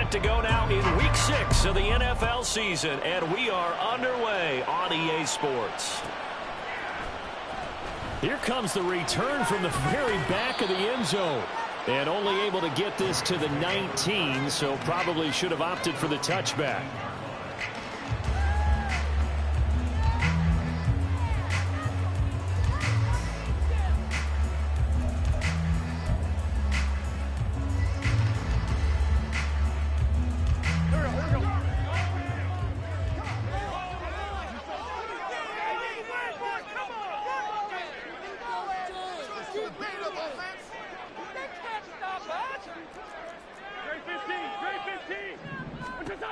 set to go now in Week 6 of the NFL season, and we are underway on EA Sports. Here comes the return from the very back of the end zone. And only able to get this to the 19, so probably should have opted for the touchback.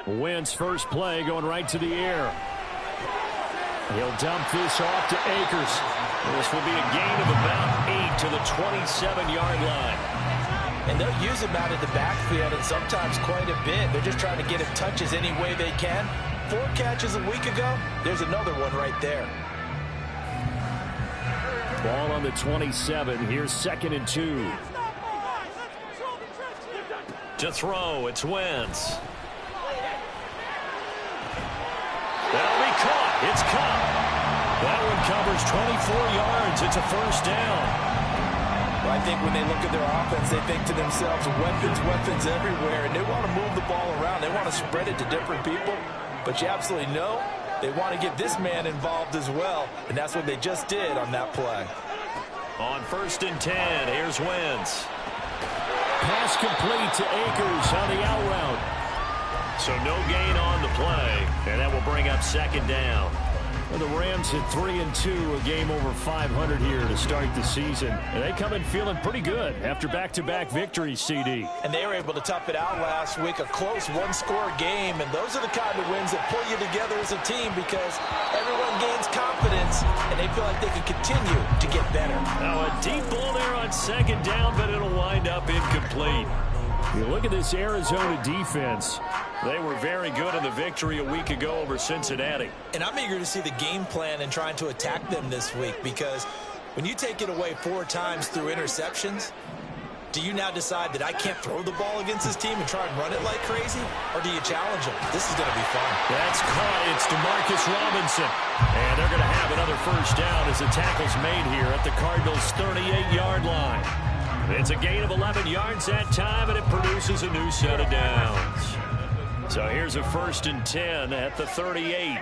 Wentz first play going right to the air. He'll dump this off to Akers. This will be a gain of about 8 to the 27-yard line. And they'll use him out of the backfield and sometimes quite a bit. They're just trying to get him touches any way they can. 4 catches a week ago. There's another one right there. Ball on the 27. Here's 2nd and 2. To throw, it's Wentz. That'll be caught. It's caught. That one covers 24 yards. It's a first down. Well, I think when they look at their offense, they think to themselves, weapons, weapons everywhere, and they want to move the ball around. They want to spread it to different people, but you absolutely know they want to get this man involved as well, and that's what they just did on that play. On 1st and 10, here's Wentz. Pass complete to Akers on the out route. So no gain on the play, and that will bring up 2nd down. Well, the Rams at 3-2, a game over 500 here to start the season. And they come in feeling pretty good after back-to-back victories, CD. And they were able to tough it out last week, a close one-score game. And those are the kind of wins that pull you together as a team because everyone gains confidence, and they feel like they can continue to get better. Now a deep ball there on 2nd down, but it'll wind up incomplete. You look at this Arizona defense. They were very good in the victory a week ago over Cincinnati. And I'm eager to see the game plan and trying to attack them this week because when you take it away 4 times through interceptions, do you now decide that I can't throw the ball against this team and try and run it like crazy? Or do you challenge them? This is going to be fun. That's caught. It's DeMarcus Robinson. And they're going to have another first down as the tackle's made here at the Cardinals' 38-yard line. It's a gain of 11 yards that time, and it produces a new set of downs. So here's a 1st and 10 at the 38.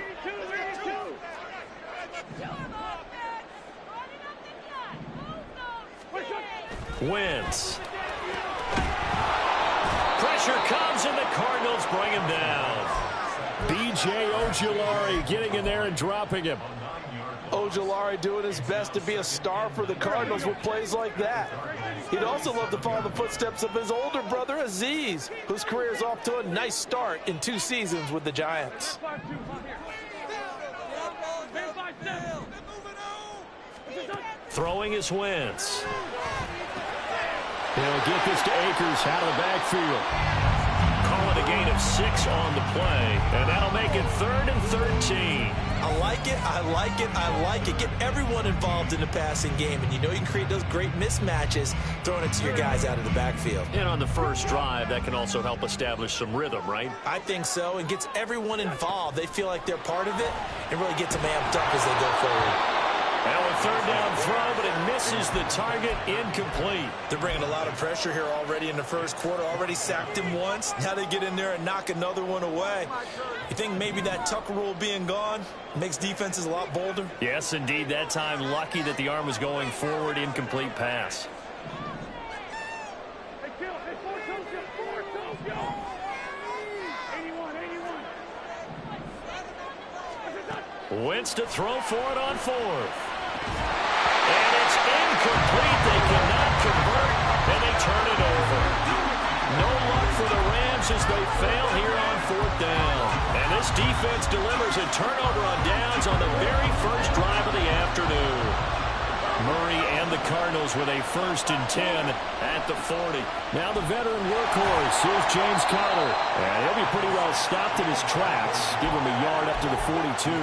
Wentz. Pressure comes, and the Cardinals bring him down. B.J. Ojulari getting in there and dropping him. Ojulari doing his best to be a star for the Cardinals with plays like that. He'd also love to follow the footsteps of his older brother, Azeez, whose career is off to a nice start in 2 seasons with the Giants. Throwing is Wentz. He'll get this to Akers out of the backfield. Call it a gain of 6 on the play, and that'll make it 3rd and 13. I like it, I like it, I like it. Get everyone involved in the passing game, and you know you can create those great mismatches throwing it to your guys out of the backfield. And on the first drive, that can also help establish some rhythm, right? I think so, and gets everyone involved. They feel like they're part of it and really gets them amped up as they go forward. Now a 3rd down throw, but it misses the target, incomplete. They're bringing a lot of pressure here already in the first quarter. Already sacked him once. Now they get in there and knock another one away. You think maybe that Tucker rule being gone makes defenses a lot bolder? Yes, indeed. That time, lucky that the arm was going forward, incomplete pass. Wentz to throw for it on 4th. And it's incomplete. They cannot convert, and they turn it over. No luck for the Rams as they fail here on 4th down. And this defense delivers a turnover on downs on the very first drive of the afternoon. Murray and the Cardinals with a 1st and 10 at the 40. Now the veteran workhorse. Here's James Conner. And he'll be pretty well stopped in his tracks. Give him a yard up to the 42.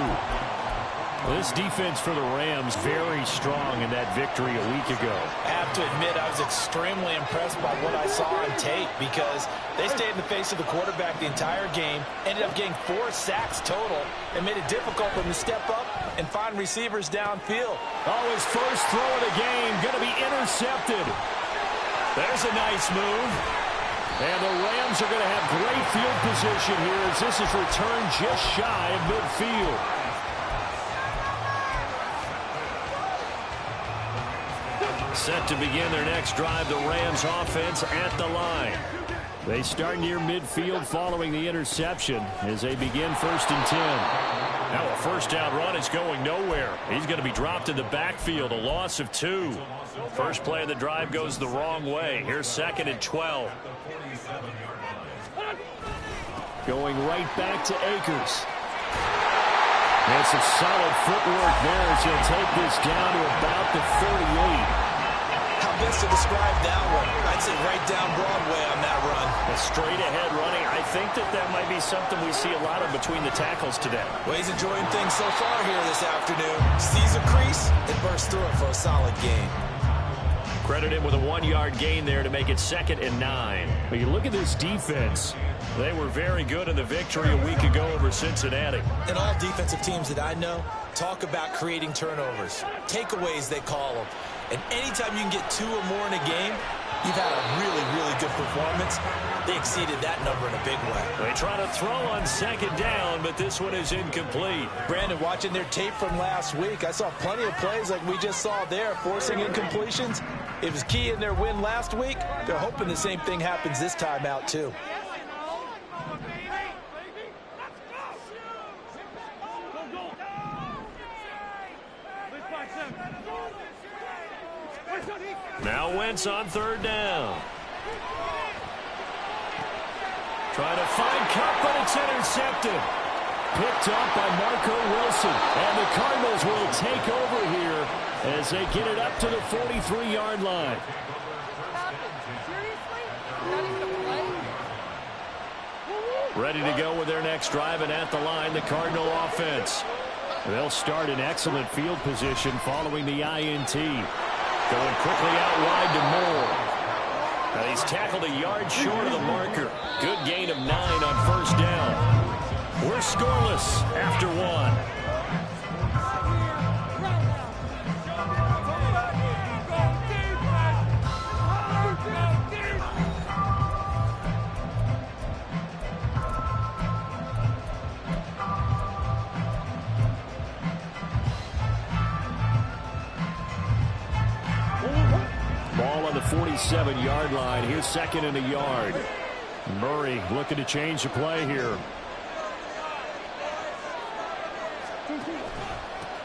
This defense for the Rams very strong in that victory a week ago. I have to admit, I was extremely impressed by what I saw on tape because they stayed in the face of the quarterback the entire game, ended up getting 4 sacks total, and made it difficult for them to step up and find receivers downfield. Oh, his first throw of the game going to be intercepted. There's a nice move. And the Rams are going to have great field position here as this is returned just shy of midfield. Set to begin their next drive, the Rams offense at the line. They start near midfield following the interception as they begin 1st and 10. Now a first down run is going nowhere. He's going to be dropped in the backfield, a loss of 2. First play of the drive goes the wrong way. Here's 2nd and 12. Going right back to Akers. And some solid footwork there as he'll take this down to about the 38. How best to describe that one? I'd say right down Broadway on that run. A straight ahead running. I think that might be something we see a lot of between the tackles today. Well, he's enjoying things so far here this afternoon. Sees a crease and bursts through it for a solid gain. Credit him with a 1-yard gain there to make it 2nd and 9. But you look at this defense. They were very good in the victory a week ago over Cincinnati. And all defensive teams that I know talk about creating turnovers. Takeaways, they call them. And anytime you can get 2 or more in a game, you've had a really, really good performance. They exceeded that number in a big way. They try to throw on 2nd down, but this one is incomplete. Brandon, watching their tape from last week, I saw plenty of plays like we just saw there, forcing incompletions. It was key in their win last week. They're hoping the same thing happens this time out, too. Now Wentz on 3rd down. Trying to find Cup, but it's intercepted. Picked up by Marco Wilson. And the Cardinals will take over here as they get it up to the 43-yard line. Ready to go with their next drive, and at the line, the Cardinal offense. They'll start in excellent field position following the INT. Going quickly out wide to Moore. Now he's tackled a yard short of the marker. Good gain of 9 on 1st down. We're scoreless after 1. Ball on the 47-yard line. Here's 2nd and a yard. Murray looking to change the play here.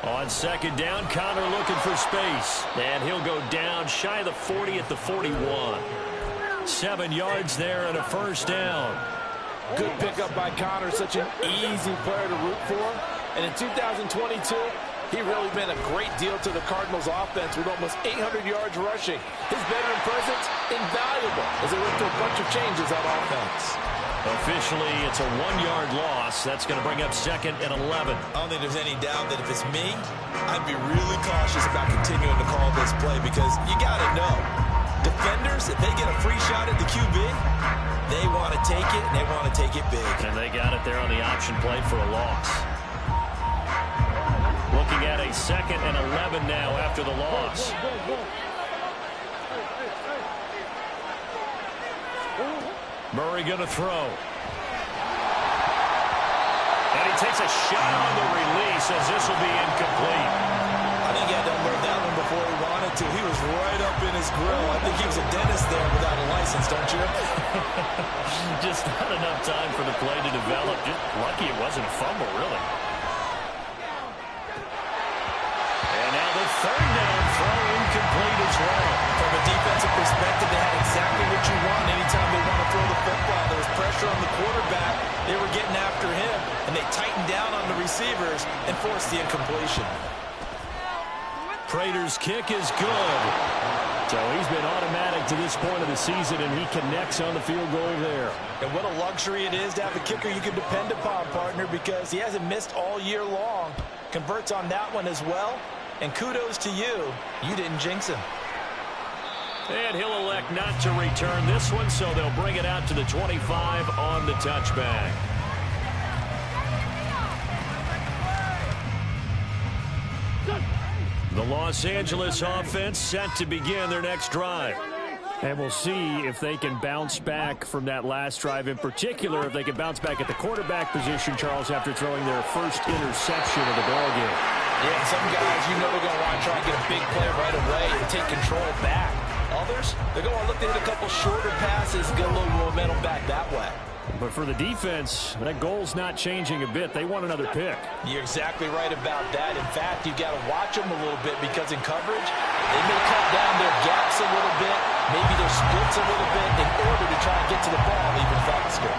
On 2nd down, Connor looking for space. And he'll go down shy of the 40 at the 41. 7 yards there and a 1st down. Good pickup by Connor. Such an easy player to root for. And in 2022, he really meant a great deal to the Cardinals offense with almost 800 yards rushing. His veteran presence, invaluable as they went through a bunch of changes on offense. Officially, it's a 1-yard loss. That's going to bring up 2nd and 11. I don't think there's any doubt that if it's me, I'd be really cautious about continuing to call this play because you got to know, defenders, if they get a free shot at the QB, they want to take it, and they want to take it big. And they got it there on the option play for a loss. Looking at a 2nd and 11 now after the loss. Murray going to throw. And he takes a shot on the release as this will be incomplete. I think he had to unload that one before he wanted to. He was right up in his grill. I think he was a dentist there without a license, don't you? Just not enough time for the play to develop. Just lucky it wasn't a fumble, really. And now the 3rd down throw incomplete as well. From a defensive perspective, they had exactly what you want anytime they want to throw the football. There was pressure on the quarterback. They were getting after him, and they tightened down on the receivers and forced the incompletion. Prater's kick is good. So he's been automatic to this point of the season, and he connects on the field goal there. And what a luxury it is to have a kicker you can depend upon, partner, because he hasn't missed all year long. converts on that one as well. And kudos to you. You didn't jinx him. And he'll elect not to return this one, so they'll bring it out to the 25 on the touchback. The Los Angeles offense set to begin their next drive. And we'll see if they can bounce back from that last drive, in particular if they can bounce back at the quarterback position, Charles, after throwing their first interception of the ballgame. Yeah, some guys, you know they're going to want to try and get a big play right away and take control back. Others, they're going to look to hit a couple shorter passes and get a little momentum back that way. But for the defense, that goal's not changing a bit. They want another pick. You're exactly right about that. In fact, you've got to watch them a little bit because in coverage, they may cut down their gaps a little bit, maybe their splits a little bit in order to try and get to the ball even faster.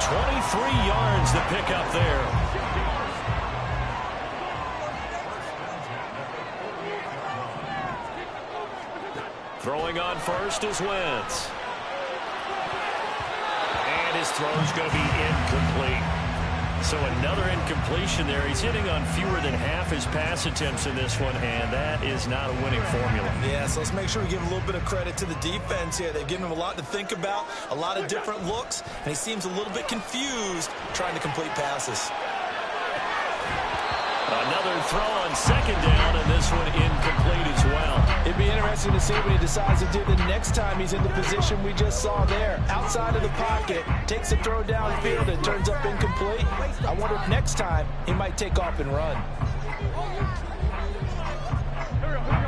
23 yards the pick up there. Throwing on first is Wentz. And his throw's going to be incomplete. So another incompletion there. He's hitting on fewer than half his pass attempts in this one, and that is not a winning formula. Yeah, so let's make sure we give a little bit of credit to the defense here. They've given him a lot to think about, a lot of different looks, and he seems a little bit confused trying to complete passes. Another throw on second down, and this one incomplete as well. It'd be interesting to see what he decides to do the next time he's in the position we just saw there. Outside of the pocket, takes a throw downfield and turns up incomplete. I wonder if next time he might take off and run.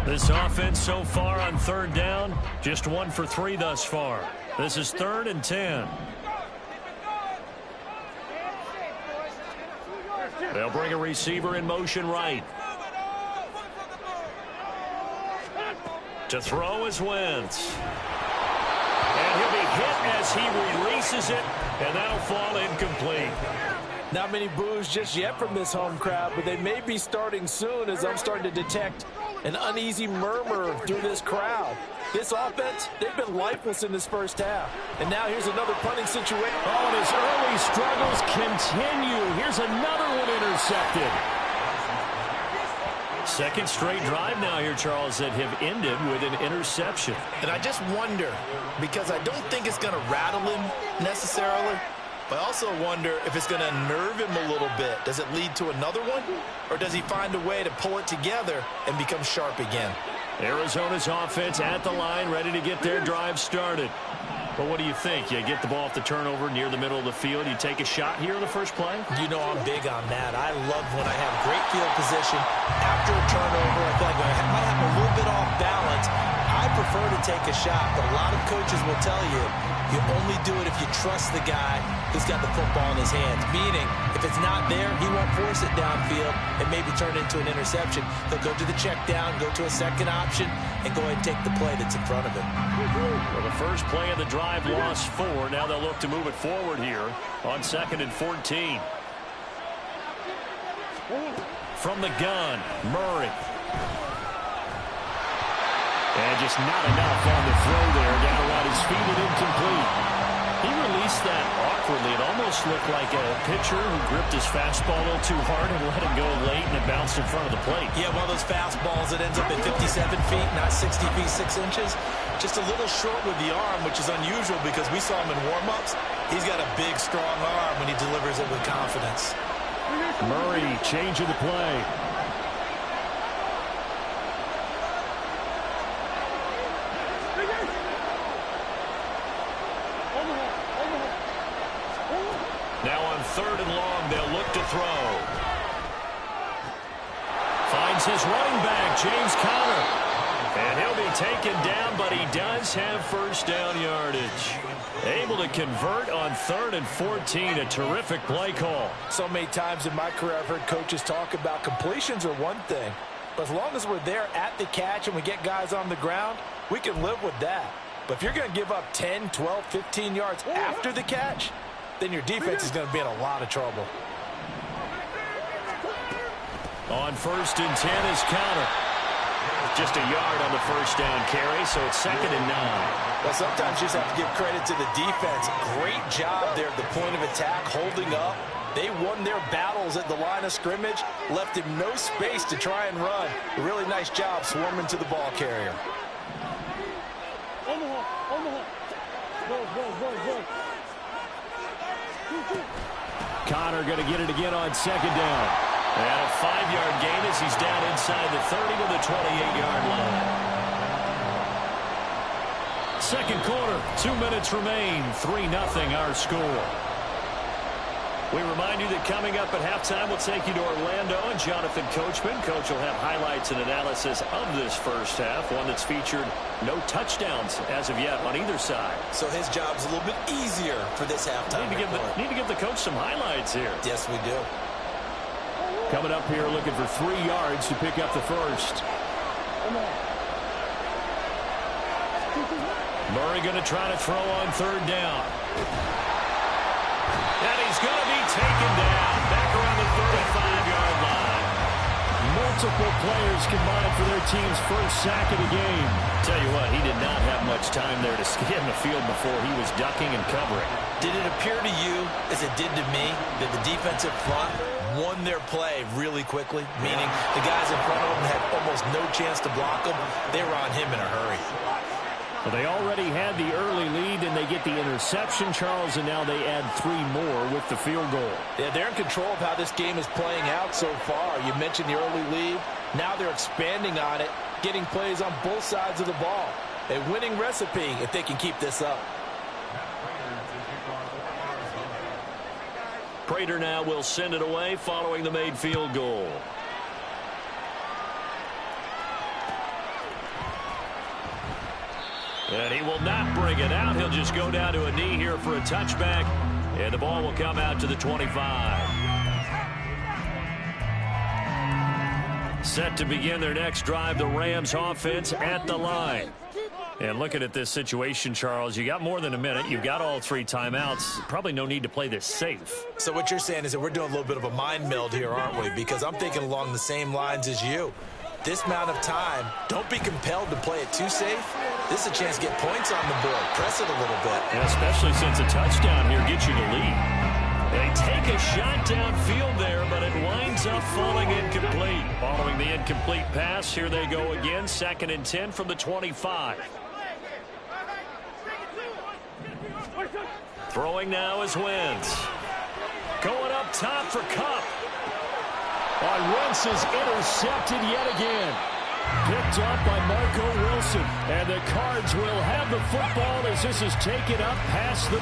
This offense so far on third down, just 1 for 3 thus far. This is 3rd and 10. They'll bring a receiver in motion right. To throw is Wentz. And he'll be hit as he releases it, and that'll fall incomplete. Not many boos just yet from this home crowd, but they may be starting soon as I'm starting to detect an uneasy murmur through this crowd. This offense, they've been lifeless in this first half. And now here's another punting situation. Oh, and his early struggles continue. Here's another one intercepted. Second straight drive now here, Charles, that have ended with an interception. And I just wonder, because I don't think it's going to rattle him necessarily, but I also wonder if it's going to nerve him a little bit. Does it lead to another one? Or does he find a way to pull it together and become sharp again? Arizona's offense at the line, ready to get their drive started. But what do you think? You get the ball off the turnover near the middle of the field. You take a shot here in the first play? You know I'm big on that. I love when I have great field position after a turnover. I feel like I might have a little bit off balance. I prefer to take a shot, but a lot of coaches will tell you, you only do it if you trust the guy who's got the football in his hands. Meaning, if it's not there, he won't force it downfield and maybe turn it into an interception. He'll go to the check down, go to a second option, and go ahead and take the play that's in front of him. Well, the first play of the drive lost 4. Now they'll look to move it forward here on 2nd and 14. From the gun, Murray. And just not enough on the throw there. Down around his feet and incomplete. He released that awkwardly. It almost looked like a pitcher who gripped his fastball a little too hard and let it go late, and it bounced in front of the plate. Yeah, one of those fastballs that ends up at 57 feet, not 60 feet, 6 inches. Just a little short with the arm, which is unusual because we saw him in warm-ups. He's got a big, strong arm when he delivers it with confidence. Murray changing the play. Now on 3rd and long, they'll look to throw. Finds his running back, James Conner. And he'll be taken down, but he does have first down yardage. Able to convert on 3rd and 14. A terrific play call. So many times in my career, I've heard coaches talk about completions are one thing. But as long as we're there at the catch and we get guys on the ground, we can live with that. But if you're going to give up 10, 12, 15 yards after the catch, then your defense is going to be in a lot of trouble. On 1st and 10 is Conner. Just a yard on the first down carry, so it's 2nd and 9. Well, sometimes you just have to give credit to the defense. Great job there at the point of attack, holding up. They won their battles at the line of scrimmage, left him no space to try and run. A really nice job swarming to the ball carrier. Connor going to get it again on second down. And a 5-yard gain as he's down inside the 30 to the 28-yard line. Second quarter, 2 minutes remain, 3-0 our score. We remind you that coming up at halftime, we'll take you to Orlando and Jonathan Coachman. Coach will have highlights and analysis of this first half, one that's featured no touchdowns as of yet on either side. So his job's a little bit easier for this halftime. Need to give the coach some highlights here. Yes, we do. Coming up here looking for 3 yards to pick up the first. Murray going to try to throw on third down. And he's going to be taken down back around the 35-yard line. Multiple players combined for their team's first sack of the game. Tell you what, he did not have much time there to scan the field before he was ducking and covering. Did it appear to you, as it did to me, that the defensive front won their play really quickly? Meaning the guys in front of them had almost no chance to block them. They were on him in a hurry. Well, they already had the early lead, and they get the interception, Charles, and now they add 3 more with the field goal. Yeah, they're in control of how this game is playing out so far. You mentioned the early lead. Now they're expanding on it, getting plays on both sides of the ball. A winning recipe if they can keep this up. Prater now will send it away following the made field goal. And he will not bring it out. He'll just go down to a knee here for a touchback. And the ball will come out to the 25. Set to begin their next drive, the Rams offense at the line. And looking at this situation, Charles, you got more than a minute. You've got all 3 timeouts. Probably no need to play this safe. So what you're saying is that we're doing a little bit of a mind meld here, aren't we? Because I'm thinking along the same lines as you. This amount of time, don't be compelled to play it too safe. This is a chance to get points on the board. Press it a little bit. And especially since a touchdown here gets you the lead. They take a shot downfield there, but it winds up falling incomplete. Following the incomplete pass, here they go again. 2nd and 10 from the 25. Throwing now is Wentz. Going up top for Kupp. Wentz is intercepted yet again. Picked up by Marco Wilson. And the Cards will have the football as this is taken up past the